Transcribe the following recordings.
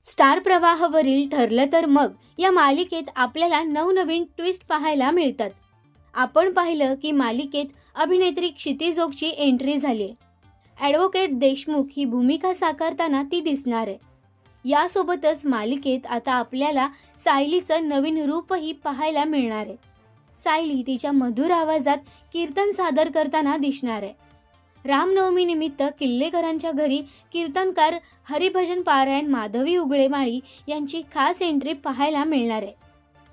Star प्रवाहावरील ठरलं तर मग या मालिकेत आपल्याला नवनवीन ट्विस्ट पाहायला मिळतात। आपण पाहिलं की मालिकेत अभिनेत्री क्षितिज ओकची एंट्री झाली। ॲडव्होकेट देशमुख ही भूमिका साकारताना ती दिसणार आहे। यासोबतच मालिकेत आता आपल्याला सायलीचं नवीन रूपही पाहायला मिळणार आहे। सायली तिच्या मधुर आवाजात कीर्तन सादर करताना दिसणार आहे। रामनवमी निमित्त किल्लेकरांच्या घरी कीर्तनकार हरिभजन पारायण माधवी उगळेमाळी यांची खास एंट्री पाहायला मिळणार आहे।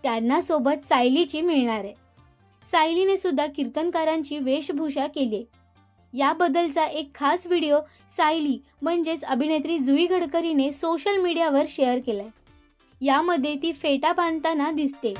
त्यांना सोबत सायलीची मिळणार आहे। सायलीने सुद्धा कीर्तनकारांची वेशभूषा केली। याबद्दलचा एक खास व्हिडिओ सायली म्हणजेच अभिनेत्री जुई गडकरीने सोशल मीडियावर शेअर केलाय। यामध्ये ती फेटा बांधताना दिसते।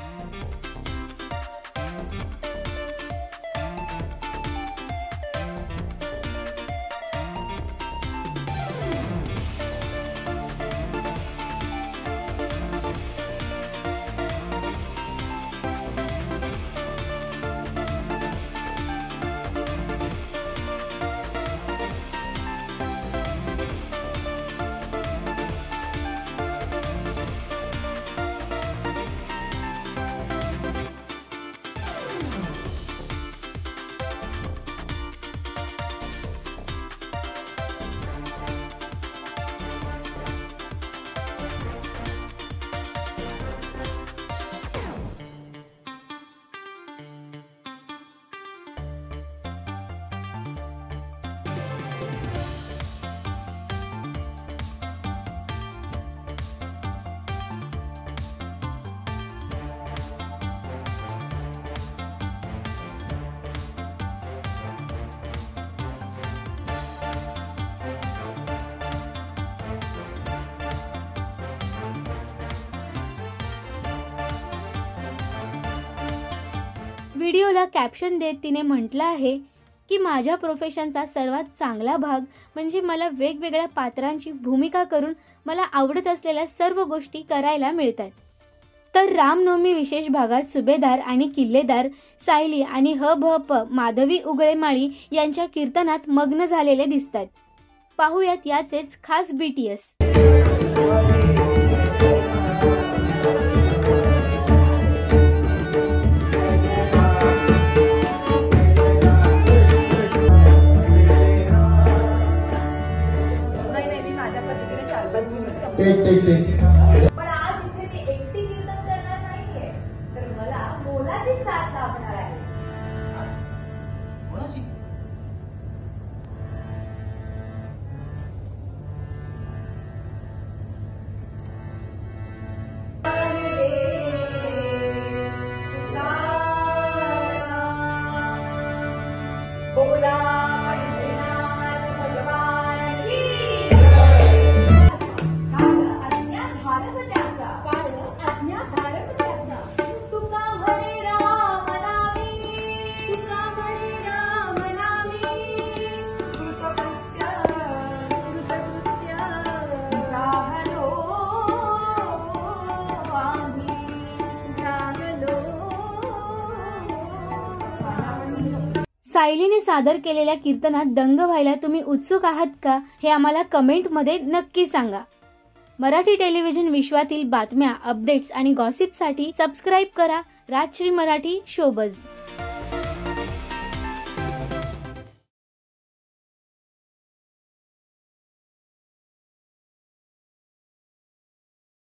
व्हिडिओला कॅप्शन देत तिने म्हटलं आहे की माझ्या प्रोफेशनचा सर्वात चांगला भाग म्हणजे मला वेगवेगळ्या पात्रांची भूमिका करून मला आवडत असलेल्या सर्व गोष्टी करायला मिळतात। तर रामनवमी विशेष भागात सुभेदार आणि किल्लेदार सायली आणि ह.भ.प. माधवी उगळेमाळी यांच्या कीर्तनात मग्न झालेले दिसतात। पाहूयात याचेच खास BTS। पण आज इथे मी एकटी कीर्तन करणार नाहीये, तर मला मोलाची साथ लाभणार आहे। मोलाची? सायलीने सादर केलेल्या कीर्तनात दंग व्हायला तुम्ही उत्सुक आहात का हे आम्हाला कमेंटमध्ये नक्की सांगा। मराठी टेलिव्हिजन विश्वातील बातम्या, अपडेट्स आणि गॉसिपसाठी सबस्क्राइब करा राजश्री मराठी शोबज।